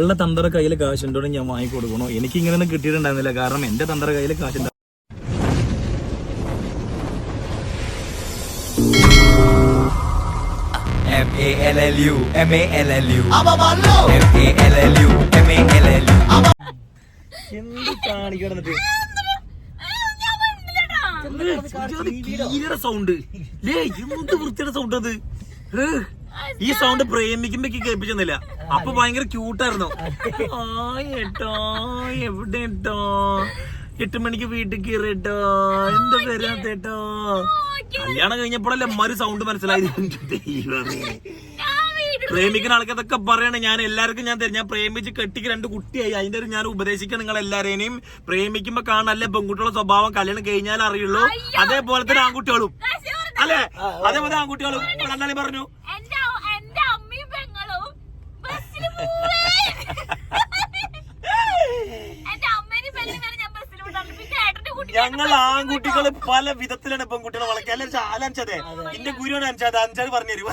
അവളുടെ തന്തറ കയ്യിൽ കാശുണ്ടോ ഞാൻ വാങ്ങിക്കൊടുക്കണോ? എനിക്ക് ഇങ്ങനെ കിട്ടിയിട്ടുണ്ടായിരുന്നില്ല, കാരണം എന്റെ തന്തറ കയ്യിൽ കാശുണ്ടാവും. എന്ത് കാണിക്കണത് സൗണ്ട് എന്ത് വൃത്തിയുടെ സൗണ്ട് അത്. ഈ സൗണ്ട് പ്രേമിക്കുമ്പോ കേൾപ്പിച്ചെന്നില്ല. അപ്പൊ ഭയങ്കര ക്യൂട്ടായിരുന്നു. ഏട്ടോ എവിടെ ഇട്ടോ 8 മണിക്ക് വീട്ടിൽ കയറിട്ടോ എന്താ പേരാത്തേട്ടോ. കല്യാണം കഴിഞ്ഞപ്പോഴല്ലേ അമ്മ സൗണ്ട് മനസ്സിലായത്. പ്രേമിക്കുന്ന ആൾക്കതൊക്കെ പറയണേ. ഞാൻ എല്ലാവർക്കും ഞാൻ തരും. ഞാൻ പ്രേമിച്ച് കെട്ടിക്ക് 2 കുട്ടിയായി. അതിന്റെ ഒരു ഞാൻ ഉപദേശിക്കാം നിങ്ങൾ എല്ലാരെയും. പ്രേമിക്കുമ്പോ കാണല്ലേ പെൺകുട്ടികളുടെ സ്വഭാവം കല്യാണം കഴിഞ്ഞാൽ അറിയുള്ളൂ. അതേപോലെ തന്നെ ആൺകുട്ടികളും അല്ലെ, അതേപോലെ ആൺകുട്ടികളും എന്നാലും പറഞ്ഞു. ഞങ്ങൾ ആൺകുട്ടികള് പല വിധത്തിലാണ് പെൺകുട്ടികളെ വളയ്ക്കുക. അല്ല അലഞ്ചതേ എന്റെ ഗുരുവാണ് അഞ്ചാത് പറഞ്ഞു തരുമോ?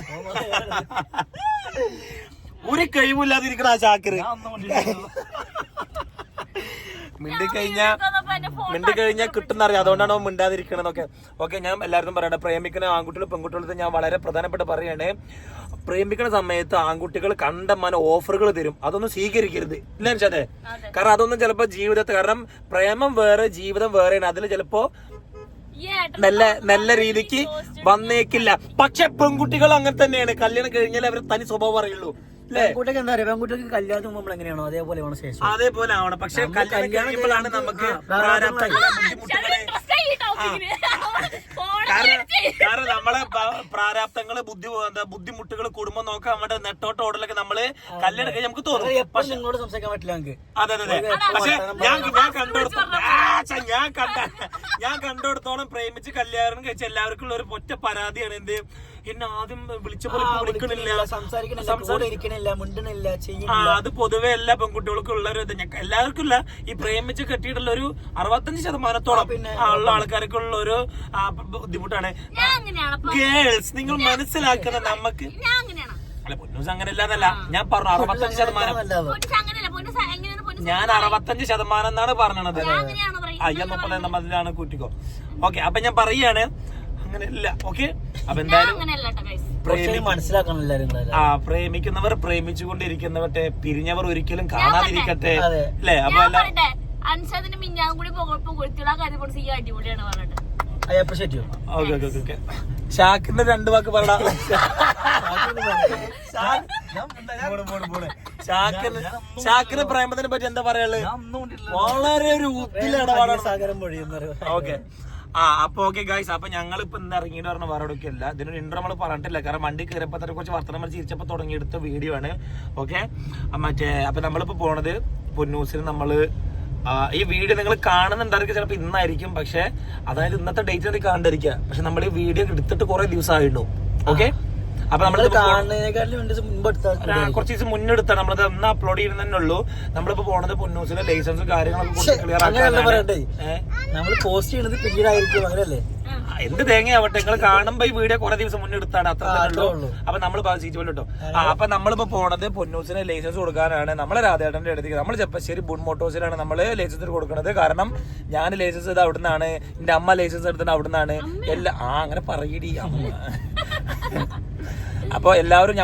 ഒരു കഴിവില്ലാതിരിക്കണ ആ ചാക്കര്. മിണ്ടി കഴിഞ്ഞാൽ കിട്ടുന്നറിയാം. അതുകൊണ്ടാണ് അവൻ മിണ്ടാതിരിക്കണെന്നൊക്കെ. ഓക്കെ, ഞാൻ എല്ലാവരും പറയട്ടെ. പ്രേമിക്കുന്ന ആൺകുട്ടികളും പെൺകുട്ടികളും ഞാൻ വളരെ പ്രധാനപ്പെട്ട് പറയാണ്. പ്രേമിക്കുന്ന സമയത്ത് ആൺകുട്ടികൾ കണ്ടമാനം ഓഫറുകൾ തരും. അതൊന്നും സ്വീകരിക്കരുത്. ഇല്ല അതെ, കാരണം അതൊന്നും ചിലപ്പോ ജീവിതത്തിൽ, കാരണം പ്രേമം വേറെ ജീവിതം വേറെയാണ്. അതിൽ ചിലപ്പോ നല്ല രീതിക്ക് വന്നേക്കില്ല. പക്ഷെ പെൺകുട്ടികൾ അങ്ങനെ തന്നെയാണ്. കല്യാണം കഴിഞ്ഞാൽ അവർ തനി സ്വഭാവം അറിയുള്ളൂ. പെൺകുട്ടിക്ക് എന്താ പറയാ, പെൺകുട്ടിക്ക് കല്യാണത്തിന് മുമ്പ് എങ്ങനെയാണോ അതേപോലെ ആവണം, ശേഷം അതേപോലെ ആവണം. പക്ഷെ കല്യാണം കഴിയുമ്പോഴാണ് നമുക്ക് കാരണം നമ്മളെ പ്രാരാബ്ദങ്ങള് ബുദ്ധിമുട്ടുകൾ കുടുംബം നോക്കാൻ നമ്മുടെ നെട്ടോട്ട ഓടലൊക്കെ നമ്മള് കല്യാണം കഴിഞ്ഞ് നമുക്ക് തോന്നും. പക്ഷെ നിങ്ങളോട് സംസാരിക്കാൻ പറ്റില്ല നമുക്ക്. അതെ അതെ. പക്ഷെ ഞാൻ കണ്ടെടുത്തോളം പ്രേമിച്ച് കല്യാണം കഴിച്ച എല്ലാവർക്കും ഉള്ള ഒരു ഒറ്റ പരാതിയാണ്. എന്ത്, എന്നെ ആദ്യം വിളിച്ച പോലെ വിളിക്കണില്ല, സംസാരിക്കണില്ല, മിണ്ടണില്ല, ചെയ്യണില്ല. അത് പൊതുവെ എല്ലാ പെൺകുട്ടികൾക്കും ഉള്ള ഒരു ഇത്. എല്ലാവർക്കും ഇല്ല, ഈ പ്രേമിച്ച് കെട്ടിയിട്ടുള്ള ഒരു 65% ഉള്ള ആൾക്കാർക്കുള്ള ഒരു ബുദ്ധിമുട്ടാണ്. ഗേൾസ്, നിങ്ങൾ മനസ്സിലാക്കണം. നമുക്ക് അല്ല പൊന്നൂസ് അങ്ങനെ അല്ലാന്നല്ല ഞാൻ പറഞ്ഞു. 65% ഞാൻ 65% എന്നാണ് പറഞ്ഞത്. 30% കൂട്ടിക്കോ. ഓക്കെ, അപ്പൊ ഞാൻ പറയാണ് അങ്ങനെയല്ല. ഓക്കെ, അപ്പൊ എന്തായാലും പ്രേമിക്കുന്നവർ പ്രേമിച്ചുകൊണ്ടിരിക്കുന്നവട്ടെ, പിരിഞ്ഞവർ ഒരിക്കലും കാണാതിരിക്കട്ടെ അല്ലേ. അപ്പൊ ഷാക്കിന്റെ 2 വാക്ക് പറയണം. ഷാക്കിന് പ്രേമത്തിനെ പറ്റി എന്താ പറയാള്? വളരെ ഒരു ഊത്തിലാണ് സാഗരം പൊഴിയുന്നത്. ഓക്കെ, അപ്പൊ ഓക്കെ ഗൈസ്, അപ്പൊ ഞങ്ങൾ ഇപ്പൊ ഇന്ന് ഇറങ്ങിയിട്ട് പറഞ്ഞ വേറെ എടുക്കില്ല. ഇതിനൊരു ഇൻട്രോ നമ്മൾ പറഞ്ഞിട്ടില്ല, കാരണം വണ്ടി കയറിയപ്പോ തന്നെ കുറച്ച് വർത്തമാനം ചിരിച്ചപ്പോ തുടങ്ങിയെടുത്ത വീഡിയോ ആണ്. ഓക്കെ, അപ്പൊ നമ്മളിപ്പോ പോണത് പൊന്നൂസിന്. നമ്മള് ഈ വീഡിയോ നിങ്ങൾ കാണുന്നുണ്ടായിരിക്കും ചിലപ്പോ ഇന്നായിരിക്കും, പക്ഷെ അതായത് ഇന്നത്തെ ഡേറ്റ് കാണണ്ടിരിക്കുക. പക്ഷെ നമ്മൾ ഈ വീഡിയോ എടുത്തിട്ട് കുറെ ദിവസമായിരുന്നു. ഓക്കെ, അപ്പൊ നമ്മള് കുറച്ച് ദിവസം മുന്നെടുത്താണ് നമ്മളത് ഇന്ന് അപ്ലോഡ് ചെയ്യുന്ന തന്നെ ഉള്ളൂ. നമ്മളിപ്പോ പോണത് പൊന്നൂസിന്റെ ലൈസൻസും കാര്യങ്ങളൊക്കെ ക്ലിയർ ആക്കാൻ. നമ്മൾ പോസ്റ്റ് ചെയ്യുന്നത് പിന്നീടായിരിക്കും, അങ്ങനെയല്ലേ? എന്ത് തേങ്ങയാവട്ടെ, നിങ്ങൾ കാണുമ്പോ ഈ വീഡിയോ കുറെ ദിവസം മുന്നെടുത്താണ്, അത്ര തന്നെ ഉള്ളൂ. അപ്പൊ നമ്മൾ സീറ്റ് പോലെ കേട്ടോ. അപ്പൊ നമ്മളിപ്പോ പോണത് പൊന്നൂസിന് ലൈസൻസ് കൊടുക്കാനാണ്. നമ്മളെ രാധേട്ടന്റെ അടുത്തേക്ക് നമ്മൾ ചെപ്പശ്ശേരി ബുൺ മോട്ടോഴ്സിലാണ് നമ്മള് ലൈസൻസ് കൊടുക്കുന്നത്. കാരണം ഞാൻ ലൈസൻസ് ചെയ്ത് അവിടുന്നാണ്, എന്റെ അമ്മ ലൈസൻസ് എടുത്തത് അവിടുന്നാണ്. അങ്ങനെ പറയടി അമ്മ. അപ്പൊ എല്ലാവരും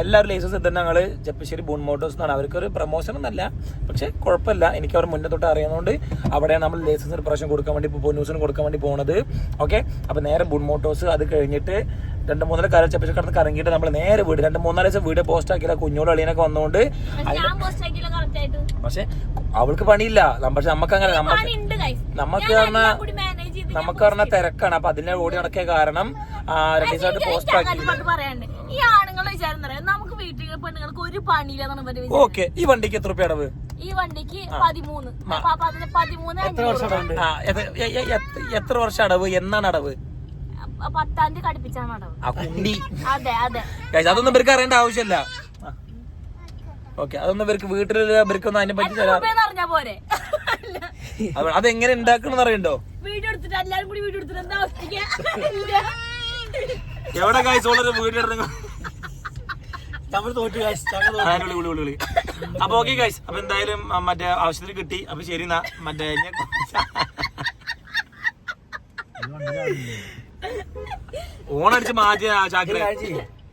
എല്ലാവരും ലൈസൻസ് എടുത്തിട്ട് ഞങ്ങള് ചെപ്പശ്ശേരി ബൂൺ മോട്ടോഴ്സ് എന്നാണ്. അവർക്കൊരു പ്രൊമോഷൻ എന്നല്ല, പക്ഷെ കുഴപ്പമില്ല. എനിക്ക് അവർ മുന്നേ തൊട്ട് അറിയുന്നതുകൊണ്ട് അവിടെയാണ് നമ്മൾ ലൈസൻസ് ഒരു പ്രാവശ്യം കൊടുക്കാൻ വേണ്ടി പൊന്നൂസിന് കൊടുക്കാൻ വേണ്ടി പോണത്. ഓക്കെ, അപ്പൊ നേരെ ബൂൺ മോട്ടോഴ്സ്. അത് കഴിഞ്ഞിട്ട് 2-3 കാലം ചെപ്പശ്ശേരി കടന്ന് കറങ്ങിയിട്ട് നമ്മൾ നേരെ വീട് 2-3 ദിവസം വീട് പോസ്റ്റ് ആക്കിയില്ല. കുഞ്ഞോട് അളിയനൊക്കെ വന്നോണ്ട്. പക്ഷെ അവൾക്ക് പണിയില്ല. പക്ഷെ നമുക്ക് അങ്ങനെ നമുക്ക് പറഞ്ഞ തിരക്കാണ്. അപ്പൊ അതിനെ ഓടി നടക്കിയ കാരണം 2 ദിവസമായിട്ട് പോസ്റ്റ് ആക്കി. ഓക്കെ, ഈ വണ്ടിക്ക് എത്ര രൂപ അടവ്? ഈ വണ്ടിക്ക് 13. എത്ര വർഷം അടവ്? എന്നാണ് അടവ്? 10-ാം തീയതി കടുപ്പിച്ചാണ് അടവ്. അതൊന്നും ഇവർക്ക് അറിയേണ്ട ആവശ്യമില്ല. ഓക്കെ, അതൊന്നും ഇവർക്ക് വീട്ടിലൊന്നും അതിനെ പറ്റി പോരെ. അതെങ്ങനെ ഉണ്ടാക്കണം അറിയണ്ടോ? വീഡിയോ എടുത്തിട്ട് എല്ലാരും കൂടി വീഡിയോ എടുത്തിട്ട് എന്താ എവിടെ കാഴ്ച വീഡിയോ നമ്മൾ തോറ്റു guys. ഞങ്ങൾ തോറ്റു. വിളി വിളി വിളി വിളി. അപ്പൊ ഓക്കെ ഗൈസ്, അപ്പൊ എന്തായാലും മറ്റേ ആവശ്യത്തിന് കിട്ടി. അപ്പൊ ശരി എന്നാ മറ്റേ ഓണടിച്ച് മാറ്റിയ ചാക്കില്.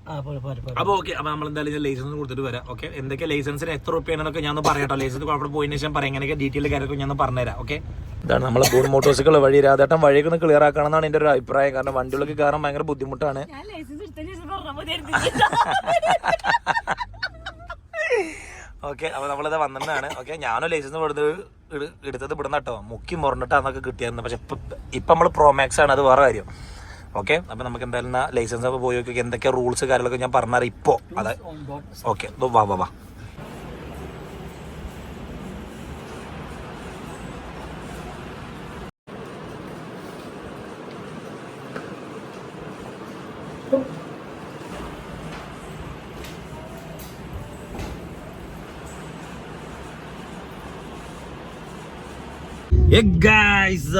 ആ, പോരെ, പോരെ, പോരെ. അപ്പൊ ഓക്കെ, അപ്പൊ നമ്മൾ എന്തായാലും ലൈസൻസ് കൊടുത്തിട്ട് വരാം. ഓക്കെ, എന്തൊക്കെ ലൈസൻസിന് എത്ര റുപ്യാണെന്നൊക്കെ ഞാൻ പറയാട്ടോ. ലൈസൻസ് അവിടെ പോയതിനു ശേഷം പറയാം എങ്ങനെയൊക്കെ ഡീറ്റെയിൽ കാര്യമൊക്കെ ഞാൻ പറഞ്ഞുതരാം. ഓക്കെ, ഇതാണ് നമ്മളെ ബൂൺ മോട്ടോഴ്സുകൾ വഴി. രാധേട്ടൻ വഴിയൊക്കെ ഒന്ന് ക്ലിയർ ആക്കണം എന്നാണ് എന്റെ ഒരു അഭിപ്രായം. കാരണം വണ്ടികളൊക്കെ കയറാൻ ഭയങ്കര ബുദ്ധിമുട്ടാണ്. ഞാൻ ലൈസൻസ് എടുത്തതിന് ശേഷം പറഞ്ഞാൽ മതിയായിരുന്നു. ഓക്കെ, അപ്പൊ നമ്മളിത് വന്നിട്ടാണ്. ഓക്കെ, ഞാനും ലൈസൻസ് എടുത്തത് ഇവിടുന്ന് കേട്ടോ. മുക്കി മുറന്നിട്ടാന്നൊക്കെ കിട്ടിയായിരുന്നു. പക്ഷെ ഇപ്പൊ നമ്മള് പ്രോമാക്സ് ആണ്, അത് വേറെ കാര്യം. ഓക്കെ, അപ്പൊ നമുക്ക് എന്തായാലും ലൈസൻസ് ഒക്കെ പോയി നോക്കി എന്തൊക്കെ റൂൾസ് കാര്യങ്ങളൊക്കെ ഞാൻ പറഞ്ഞാൽ ഇപ്പോ. അതെ, ഓക്കെ, വാ വാ വാ.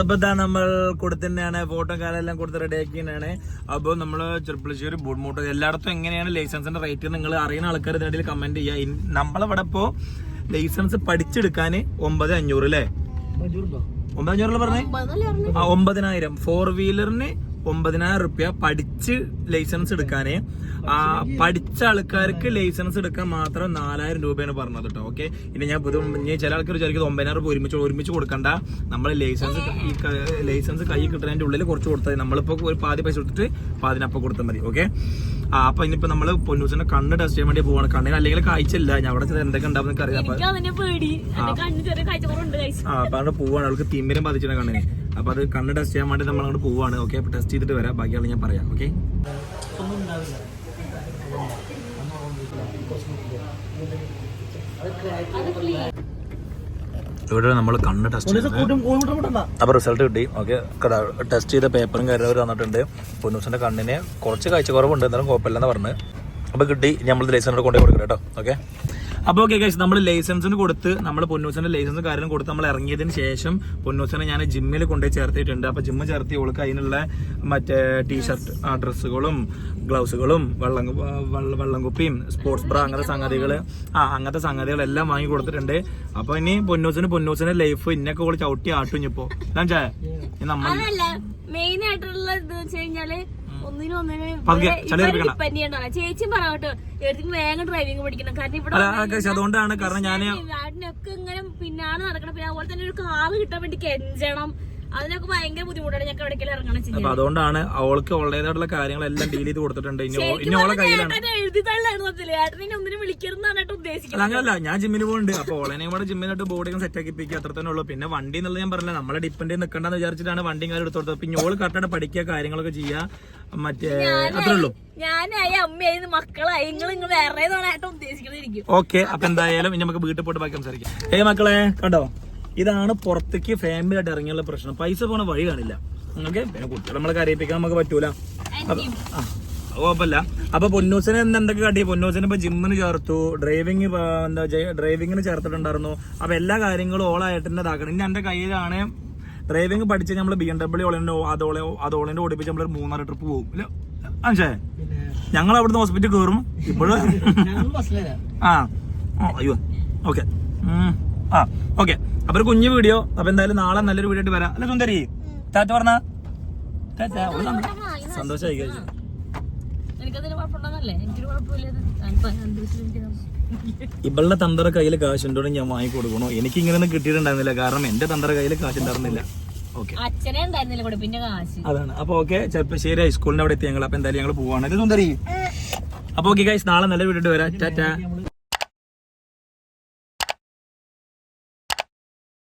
അപ്പൊ നമ്മൾ കൊടുത്തന്നെയാണ്, ഫോട്ടോ കാലെല്ലാം കൊടുത്ത് റെഡി ആക്കിയാണ്. അപ്പൊ നമ്മള് ചെറുപ്പളശ്ശേരി ബൂട്ട് മോട്ടോ എല്ലായിടത്തും എങ്ങനെയാണ് ലൈസൻസിന്റെ റേറ്റ് നിങ്ങൾ അറിയുന്ന ആൾക്കാർ ഇതിനിടയിൽ കമന്റ് ചെയ്യുക. നമ്മളിവിടെ ഇപ്പോ ലൈസൻസ് പഠിച്ചെടുക്കാന് 9,500 അല്ലേ? 9,500 പറഞ്ഞേ? 9,000. 4 വീലറിന് 9,000 റുപ്യ പഠിച്ച് ലൈസൻസ് എടുക്കാന്. പഠിച്ച ആൾക്കാർക്ക് ലൈസൻസ് എടുക്കാൻ മാത്രം 4,000 രൂപയാണ് പറഞ്ഞത് കേട്ടോ. ഓക്കെ, ഇനി ഞാൻ ചില ആൾക്കാർ വിചാരിക്കുന്നത് 9,000 രൂപ ഒരുമിച്ച് കൊടുക്കണ്ട. നമ്മൾ ലൈസൻസ് കൈ കിട്ടുന്നതിന്റെ ഉള്ളിൽ കുറച്ച് കൊടുത്താൽ നമ്മളിപ്പോ ഒരു പാതി പൈസ കൊടുത്തിട്ട് പാതിനപ്പം കൊടുത്താൽ മതി. ഓക്കെ, അപ്പൊ ഇനിയിപ്പോ നമ്മള് പൊന്നൂസിന്റെ കണ്ണ് ടെസ്റ്റ് ചെയ്യാൻ വേണ്ടി പോവാണ്. കണ്ണിന് അല്ലെങ്കിൽ കാഴ്ചയില്ല, ഞാൻ അവിടെ എന്തൊക്കെ ഉണ്ടാവും അറിയാം. അപ്പൊ അവിടെ പോവാണ്, അവൾക്ക് തിമിരം ബാധിച്ചിട്ട് കണ്ണിന്. അപ്പൊ അത് കണ്ണ് ടെസ്റ്റ് ചെയ്യാൻ വേണ്ടി നമ്മൾ അങ്ങോട്ട് പോവാണ്. ഓക്കെ, അപ്പൊ ടെസ്റ്റ് ചെയ്തിട്ട് വരാം, ബാക്കിയാണ് ഞാൻ പറയാം. ഓക്കെ, ഇവിടെ നമ്മൾ കണ്ണ് ടെസ്റ്റ് ചെയ്ത് അപ്പൊ റിസൾട്ട് കിട്ടി. ഓക്കെ, ടെസ്റ്റ് ചെയ്ത പേപ്പറും കാര്യങ്ങളും വന്നിട്ടുണ്ട്. പൊന്നൂസിന്റെ കണ്ണിന് കുറച്ച് കാഴ്ച കുറവുണ്ട്, എന്നാലും കുഴപ്പമില്ലെന്ന് പറഞ്ഞ്. അപ്പൊ കിട്ടി, നമ്മൾ ലൈസൻസ് കൊണ്ടേ കൊടുക്കാം കേട്ടോ. ഓക്കെ, അപ്പൊ ഓക്കെ ഗൈസ്, നമ്മൾ ലൈസൻസിന് കൊടുത്ത് നമ്മൾ പൊന്നൂസിന്റെ ലൈസൻസ് കാര്യം കൊടുത്ത് നമ്മൾ ഇറങ്ങിയതിന് ശേഷം പൊന്നൂസിനെ ഞാൻ ജിമ്മിൽ കൊണ്ടുപോയി ചേർത്തിട്ടുണ്ട്. അപ്പൊ ജിമ്മ് ചേർത്തി ഓൾക്ക് അതിനുള്ള മറ്റേ ടീഷർട്ട്, ഡ്രസ്സുകളും ഗ്ലൗസുകളും വെള്ളം കുപ്പിയും സ്പോർട്സ് ബ്രാ അങ്ങനത്തെ സംഗതികളെല്ലാം വാങ്ങി കൊടുത്തിട്ടുണ്ട്. അപ്പൊ ഇനി പൊന്നൂസിന്റെ ലൈഫ് ഇന്നൊക്കെ ഓള് ചവിട്ടി ആട്ടുഞ്ഞിപ്പോ നമ്മൾ മെയിൻ ആയിട്ടുള്ള ഇത് വെച്ച് കഴിഞ്ഞാല് ചേച്ചി പറയട്ടോ വേഗം ഡ്രൈവിംഗ് പഠിക്കണം. കാരണം ഇവിടെ അതുകൊണ്ടാണ്, കാരണം ഞാൻ വാടിനൊക്കെ ഇങ്ങനെ പിന്നാണ് നടക്കണം. പിന്നെ അതുപോലെ തന്നെ ഒരു കാറ് കിട്ടാൻ വേണ്ടി കെഞ്ചണം, അതിനൊക്കെ ഭയങ്കര ബുദ്ധിമുട്ടാണ്. ഞങ്ങൾക്ക് എവിടേക്കെല്ലാം ഇറങ്ങണം. അപ്പൊ അതുകൊണ്ടാണ് അവൾക്ക് ഉള്ളതായിട്ടുള്ള കാര്യങ്ങളെല്ലാം ഡീൽ ചെയ്ത് കൊടുത്തിട്ടുണ്ട്. ഇനി ഓളെ കയ്യിലാണ് എഴുതി തള്ളായിരുന്നു. ഏട്ടനെ ഒന്നിനും വിളിക്കരുന്നാണ് ഉദ്ദേശിക്കുന്നത്. അങ്ങനല്ല, ഞാൻ ജിമ്മിന് പോകുന്നുണ്ട്. അപ്പൊ ഓളനെയും കൂടെ ജിമ്മിനായിട്ട് ബോഡിയൊക്കെ സെറ്റ് ആക്കിപ്പിക്കുക, അത്ര തന്നെ ഉള്ളൂ. പിന്നെ വണ്ടി എന്നുള്ളത് ഞാൻ പറഞ്ഞില്ല, നമ്മളെ ഡിപ്പെൻഡ് ചെയ്ത് നിൽക്കണ്ടെന്ന് വിചാരിച്ചിട്ടാണ് വണ്ടിയും കാര്യം എടുത്ത് കൊടുത്തത്. പിന്നെ ഓള് കറക്റ്റായിട്ട് പഠിക്കുക, കാര്യങ്ങളൊക്കെ ചെയ്യുക, മറ്റേ അത്രേ ഉള്ളൂ. ഞാനായി അമ്മയായി മക്കളായി നിങ്ങൾ വേറെ ഉദ്ദേശിക്കുന്നതായിരിക്കും. ഓക്കെ, അപ്പൊ എന്തായാലും ഇനി നമുക്ക് വീട്ടിൽ പോയിട്ട് ബാക്കി സംസാരിക്കാം. മക്കളെ കണ്ടോ, ഇതാണ് പുറത്തേക്ക് ഫാമിലി ആയിട്ട് ഇറങ്ങിയുള്ള പ്രശ്നം. പൈസ പോണ വഴി കാണില്ല. ഓക്കെ, പിന്നെ കുട്ടികളെ നമ്മളെ കരയിപ്പിക്കാൻ നമുക്ക് പറ്റൂല. കുഴപ്പമില്ല. അപ്പൊ പൊന്നൂസിനെ എന്തൊക്കെ കാട്ടി, പൊന്നൂസിനെ ഇപ്പൊ ജിമ്മിന് ചേർത്തു, ഡ്രൈവിങ്ങിന് ചേർത്തിട്ടുണ്ടായിരുന്നു. അപ്പൊ എല്ലാ കാര്യങ്ങളും ഓളായിട്ട് തന്നെ ഇതാക്കണം. ഇനി എന്റെ കയ്യിലാണ് ഡ്രൈവിംഗ് പഠിച്ച് നമ്മള് BMW അതോളിന്റെ ഓടിപ്പിച്ച് നമ്മളൊരു 3 ട്രിപ്പ് പോകും. പക്ഷേ ഞങ്ങൾ അവിടുന്ന് ഹോസ്പിറ്റലിൽ കയറും ഇപ്പോഴും. അയ്യോ, ഓക്കെ ഓക്കെ. അപ്പൊ ഒരു കുഞ്ഞു വീഡിയോ. അപ്പൊ എന്തായാലും നാളെ നല്ലൊരു വീഡിയോ ആയിട്ട് വരാം. അല്ലെ സുന്ദരി? ടാറ്റ പറഞ്ഞ സന്തോഷമായി കഴിച്ചു. ഇവളുടെ തന്തറ കയ്യിൽ കാശുണ്ടോടെ ഞാൻ വാങ്ങി കൊടുക്കണോ? എനിക്ക് ഇങ്ങനെയൊന്നും കിട്ടിയിട്ടുണ്ടായിരുന്നില്ല, കാരണം എന്റെ തന്തറ കയ്യിൽ കാശുണ്ടായിരുന്നില്ല. ഓക്കെ, അതാണ്. അപ്പൊ ഓക്കെ, ചെറുപ്പശ്ശേരി ഹൈസ്കൂളിന്റെ അവിടെ എത്തി ഞങ്ങൾ. അപ്പൊ എന്തായാലും ഞങ്ങൾ പോവാണ്. സുന്ദരി, അപ്പൊ ഓക്കെ ഗൈസ്, നാളെ നല്ല വീഡിയോ വരാം. ടാറ്റ.